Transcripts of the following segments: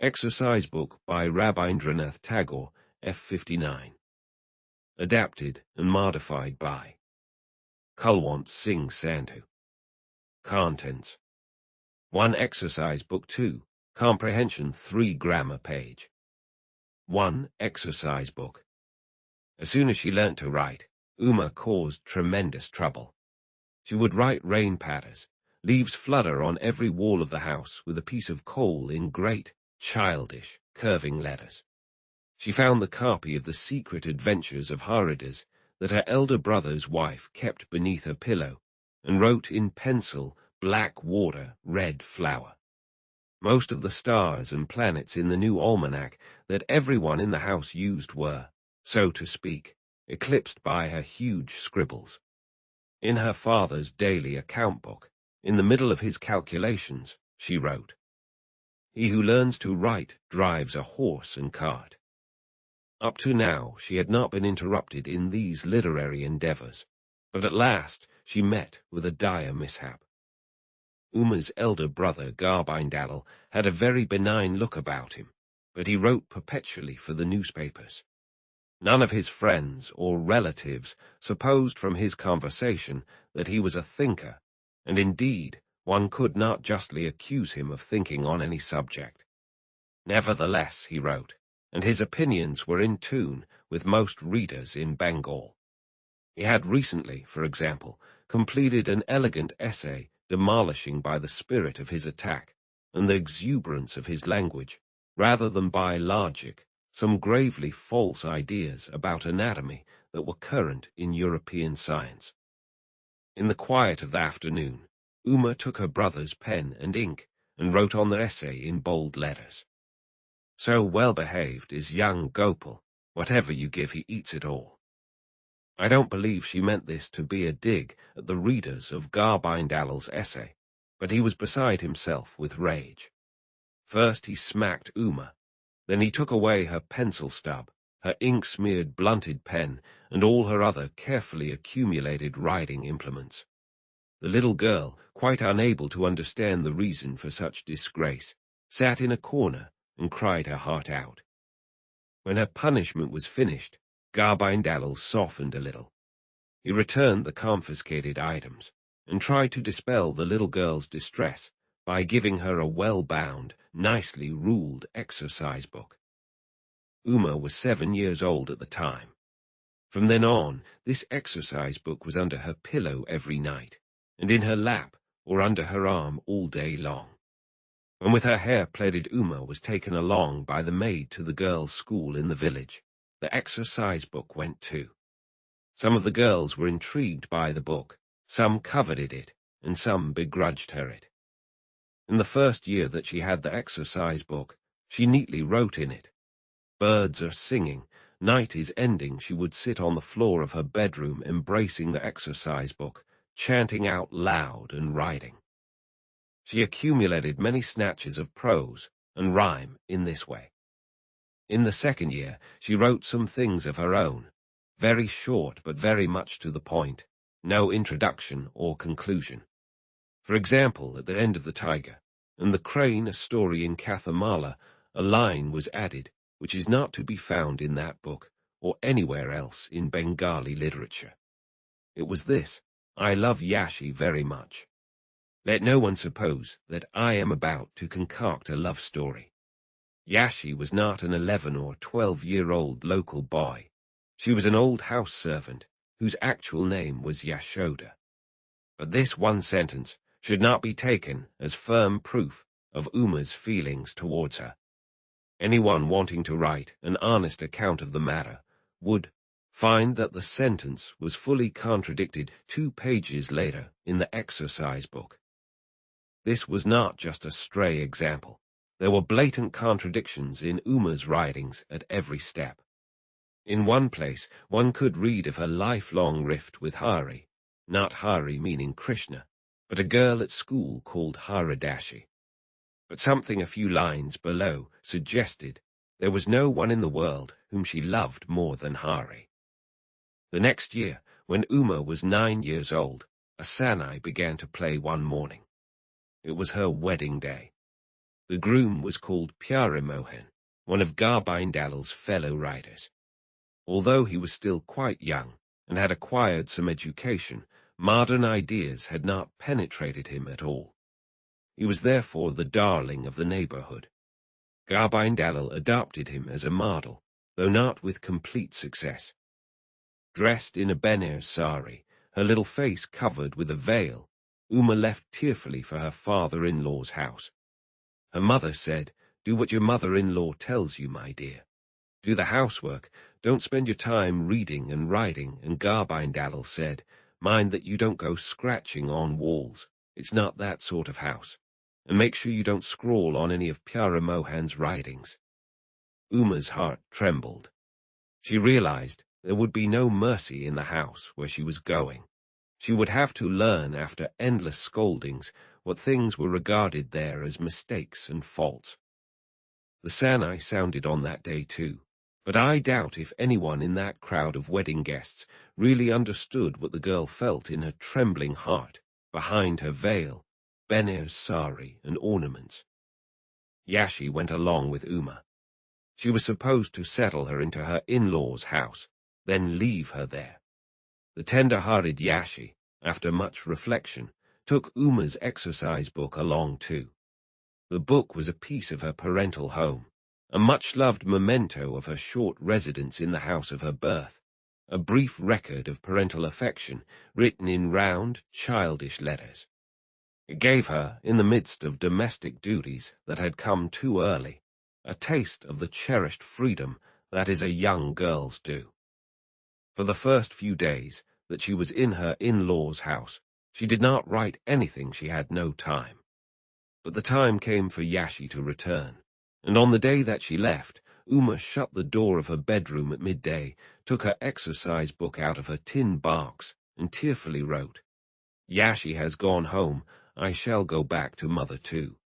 Exercise book by Rabindranath Tagore, F59. Adapted and modified by Kulwant Singh Sandhu. Contents: 1 exercise book 2, comprehension 3 grammar page. 1 exercise book. As soon as she learnt to write, Uma caused tremendous trouble. She would write rain patters, leaves flutter on every wall of the house with a piece of coal in great, childish, curving letters. She found the copy of the secret adventures of Haridas that her elder brother's wife kept beneath her pillow, and wrote in pencil, black water, red flower. Most of the stars and planets in the new almanac that everyone in the house used were, so to speak, eclipsed by her huge scribbles. In her father's daily account book, in the middle of his calculations, she wrote, "He who learns to write drives a horse and cart." Up to now she had not been interrupted in these literary endeavors, but at last she met with a dire mishap. Uma's elder brother, Garbindalal, had a very benign look about him, but he wrote perpetually for the newspapers. None of his friends or relatives supposed from his conversation that he was a thinker, and indeed one could not justly accuse him of thinking on any subject. Nevertheless, he wrote, and his opinions were in tune with most readers in Bengal. He had recently, for example, completed an elegant essay demolishing by the spirit of his attack and the exuberance of his language, rather than by logic, some gravely false ideas about anatomy that were current in European science. In the quiet of the afternoon, Uma took her brother's pen and ink and wrote on the essay in bold letters. "So well-behaved is young Gopal, whatever you give he eats it all." I don't believe she meant this to be a dig at the readers of Garbindalal's essay, but he was beside himself with rage. First he smacked Uma, then he took away her pencil stub, her ink-smeared blunted pen, and all her other carefully accumulated writing implements. The little girl, quite unable to understand the reason for such disgrace, sat in a corner and cried her heart out. When her punishment was finished, Garbindalal softened a little. He returned the confiscated items, and tried to dispel the little girl's distress by giving her a well-bound, nicely ruled exercise book. Uma was 7 years old at the time. From then on, this exercise book was under her pillow every night, and in her lap or under her arm all day long. When with her hair plaited Uma was taken along by the maid to the girls' school in the village, the exercise book went too. Some of the girls were intrigued by the book, some coveted it, and some begrudged her it. In the first year that she had the exercise book, she neatly wrote in it, "Birds are singing, night is ending." She would sit on the floor of her bedroom embracing the exercise book, chanting out loud and writing. She accumulated many snatches of prose and rhyme in this way. In the second year, she wrote some things of her own, very short but very much to the point, no introduction or conclusion. For example, at the end of the Tiger, and the Crane, a story in Kathamala, a line was added which is not to be found in that book or anywhere else in Bengali literature. It was this: "I love Yashi very much." Let no one suppose that I am about to concoct a love story. Yashi was not an 11 or 12-year-old local boy. She was an old house servant whose actual name was Yashoda. But this one sentence should not be taken as firm proof of Uma's feelings towards her. Anyone wanting to write an honest account of the matter would find that the sentence was fully contradicted 2 pages later in the exercise book. This was not just a stray example. There were blatant contradictions in Uma's writings at every step. In one place, one could read of her lifelong rift with Hari, not Hari meaning Krishna, but a girl at school called Haridashi. But something a few lines below suggested there was no one in the world whom she loved more than Hari. The next year, when Uma was 9 years old, a Sanai began to play one morning. It was her wedding day. The groom was called Pyarimohan, one of Garbindal's fellow riders. Although he was still quite young and had acquired some education, modern ideas had not penetrated him at all. He was therefore the darling of the neighborhood. Garbindal adopted him as a model, though not with complete success. Dressed in a Bener sari, her little face covered with a veil, Uma left tearfully for her father-in-law's house. Her mother said, "Do what your mother-in-law tells you, my dear. Do the housework, don't spend your time reading and writing," and Garbindal said, "Mind that you don't go scratching on walls. It's not that sort of house. And make sure you don't scrawl on any of Pyarimohan's writings." Uma's heart trembled. She realized there would be no mercy in the house where she was going. She would have to learn after endless scoldings what things were regarded there as mistakes and faults. The Sanai sounded on that day too, but I doubt if anyone in that crowd of wedding guests really understood what the girl felt in her trembling heart, behind her veil, Bener sari and ornaments. Yashi went along with Uma. She was supposed to settle her into her in-law's house, then leave her there. The tender-hearted Yashi, after much reflection, took Uma's exercise book along too. The book was a piece of her parental home, a much-loved memento of her short residence in the house of her birth, a brief record of parental affection written in round, childish letters. It gave her, in the midst of domestic duties that had come too early, a taste of the cherished freedom that is a young girl's due. For the first few days that she was in her in-law's house, she did not write anything. She had no time. But the time came for Yashi to return, and on the day that she left, Uma shut the door of her bedroom at midday, took her exercise book out of her tin box, and tearfully wrote, "Yashi has gone home. I shall go back to mother too."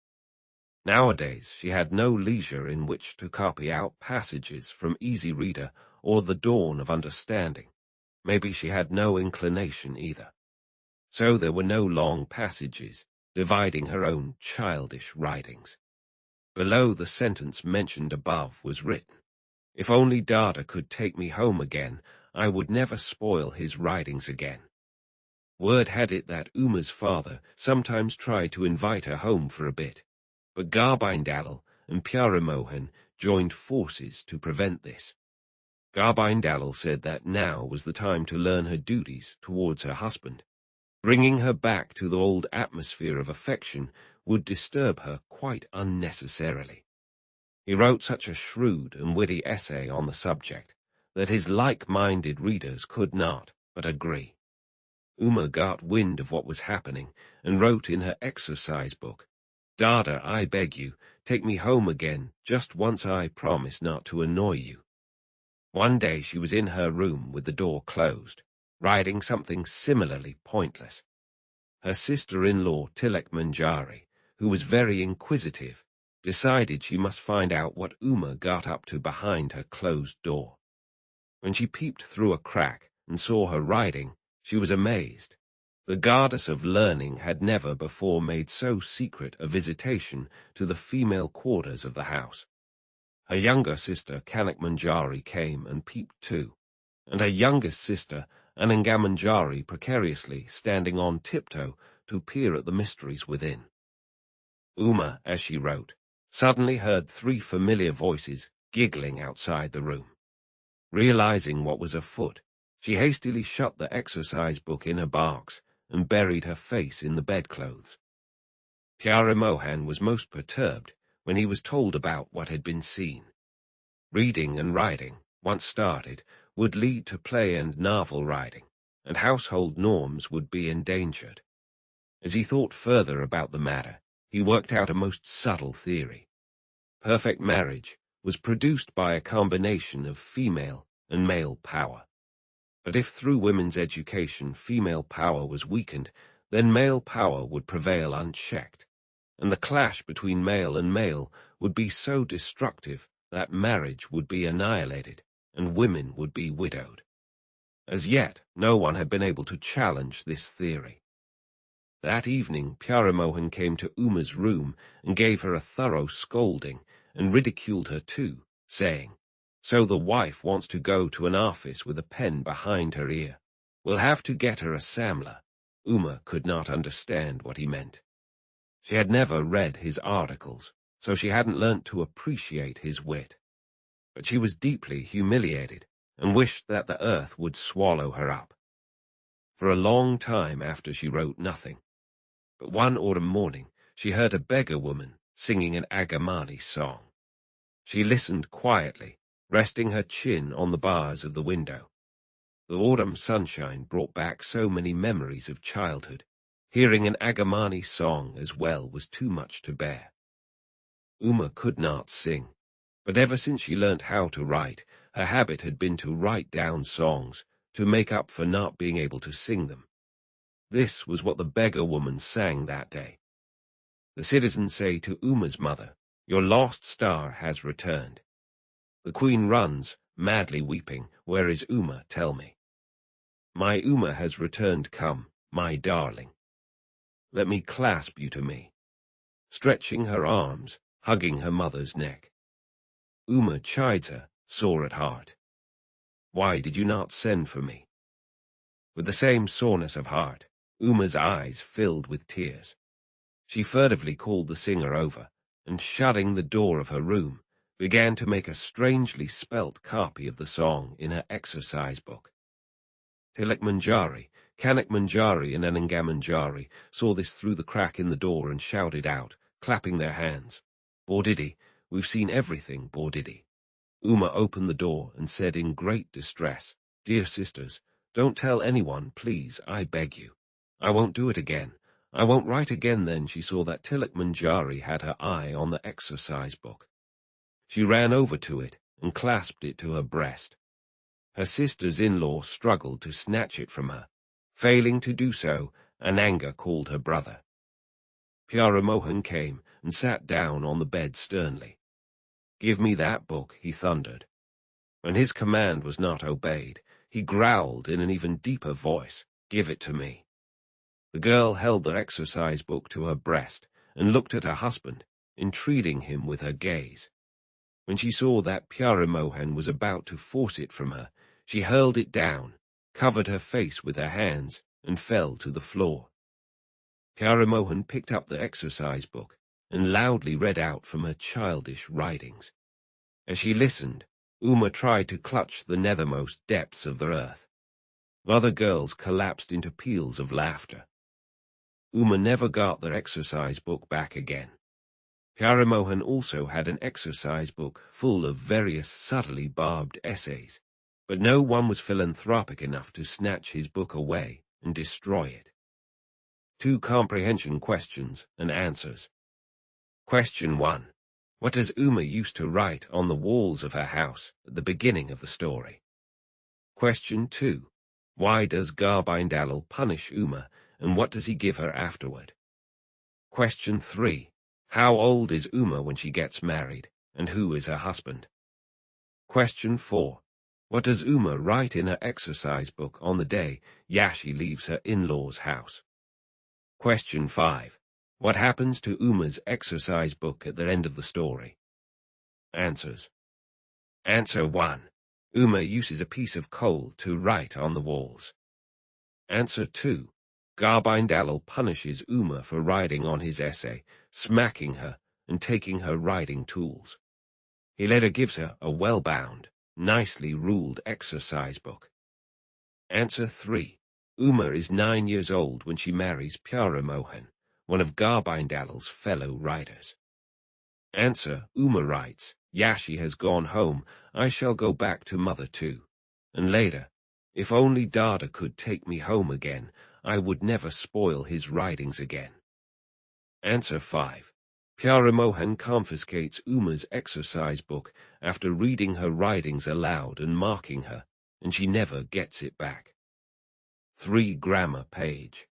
Nowadays she had no leisure in which to copy out passages from Easy Reader or The Dawn of Understanding. Maybe she had no inclination either. So there were no long passages dividing her own childish writings. Below the sentence mentioned above was written, "If only Dada could take me home again, I would never spoil his writings again." Word had it that Uma's father sometimes tried to invite her home for a bit, but Garbindal and Pyarimohan joined forces to prevent this. Garbindal said that now was the time to learn her duties towards her husband. Bringing her back to the old atmosphere of affection would disturb her quite unnecessarily. He wrote such a shrewd and witty essay on the subject that his like-minded readers could not but agree. Uma got wind of what was happening and wrote in her exercise book, "Dada, I beg you, take me home again, just once. I promise not to annoy you." One day she was in her room with the door closed, writing something similarly pointless. Her sister-in-law Tilak Manjari, who was very inquisitive, decided she must find out what Uma got up to behind her closed door. When she peeped through a crack and saw her writing, she was amazed. The goddess of learning had never before made so secret a visitation to the female quarters of the house. Her younger sister Kanak Manjari came and peeped too, and her youngest sister Anangamanjari precariously standing on tiptoe to peer at the mysteries within. Uma, as she wrote, suddenly heard 3 familiar voices giggling outside the room. Realizing what was afoot, she hastily shut the exercise book in her box and buried her face in the bedclothes. Pyarimohan was most perturbed when he was told about what had been seen. Reading and writing, once started, would lead to play and novel writing, and household norms would be endangered. As he thought further about the matter, he worked out a most subtle theory. Perfect marriage was produced by a combination of female and male power. But if through women's education female power was weakened, then male power would prevail unchecked, and the clash between male and male would be so destructive that marriage would be annihilated and women would be widowed. As yet, no one had been able to challenge this theory. That evening, Pyaramohan came to Uma's room and gave her a thorough scolding, and ridiculed her too, saying, "So the wife wants to go to an office with a pen behind her ear. We'll have to get her a samla." Uma could not understand what he meant. She had never read his articles, so she hadn't learnt to appreciate his wit. But she was deeply humiliated, and wished that the earth would swallow her up. For a long time after she wrote nothing. But one autumn morning she heard a beggar woman singing an Agamani song. She listened quietly, resting her chin on the bars of the window. The autumn sunshine brought back so many memories of childhood. Hearing an Agamani song as well was too much to bear. Uma could not sing, but ever since she learnt how to write, her habit had been to write down songs, to make up for not being able to sing them. This was what the beggar woman sang that day. The citizens say to Uma's mother, "Your lost star has returned." The queen runs, madly weeping, "Where is Uma? Tell me." "My Uma has returned, come, my darling. Let me clasp you to me." Stretching her arms, hugging her mother's neck. Uma chides her, sore at heart. "Why did you not send for me?" With the same soreness of heart, Uma's eyes filled with tears. She furtively called the singer over, and shutting the door of her room, began to make a strangely spelt copy of the song in her exercise book. Tilak Manjari, Kanak Manjari, and Ananga Manjari saw this through the crack in the door and shouted out, clapping their hands, "Bordidi, we've seen everything, Bordidi." Uma opened the door and said in great distress, "Dear sisters, don't tell anyone, please, I beg you. I won't do it again. I won't write again." Then she saw that Tilak Manjari had her eye on the exercise book. She ran over to it and clasped it to her breast. Her sisters-in-law struggled to snatch it from her. Failing to do so, Ananga called her brother. Pyaramohan came and sat down on the bed sternly. "Give me that book," he thundered. When his command was not obeyed, he growled in an even deeper voice, "Give it to me." The girl held the exercise book to her breast and looked at her husband, entreating him with her gaze. When she saw that Pyaramohan was about to force it from her, she hurled it down, covered her face with her hands, and fell to the floor. Pyaramohan picked up the exercise book and loudly read out from her childish writings. As she listened, Uma tried to clutch the nethermost depths of the earth. Other girls collapsed into peals of laughter. Uma never got their exercise book back again. Pyaramohan also had an exercise book full of various subtly barbed essays, but no one was philanthropic enough to snatch his book away and destroy it. 2 comprehension questions and answers. Question 1. What does Uma used to write on the walls of her house at the beginning of the story? Question 2. Why does Garbindalal punish Uma, and what does he give her afterward? Question 3. How old is Uma when she gets married, and who is her husband? Question 4. What does Uma write in her exercise book on the day Yashi leaves her in-law's house? Question 5. What happens to Uma's exercise book at the end of the story? Answers. Answer 1. Uma uses a piece of coal to write on the walls. Answer 2. Garbindalal punishes Uma for writing on his essay, smacking her and taking her writing tools. He later gives her a well-bound, nicely ruled exercise book. Answer 3. Uma is 9 years old when she marries Pyaramohan, one of Garbindalal's fellow writers. Answer. Uma writes, "Yashi has gone home, I shall go back to mother too." And later, "If only Dada could take me home again, I would never spoil his writings again." Answer 5. Pyaramohan confiscates Uma's exercise book after reading her writings aloud and marking her, and she never gets it back. 3 grammar page.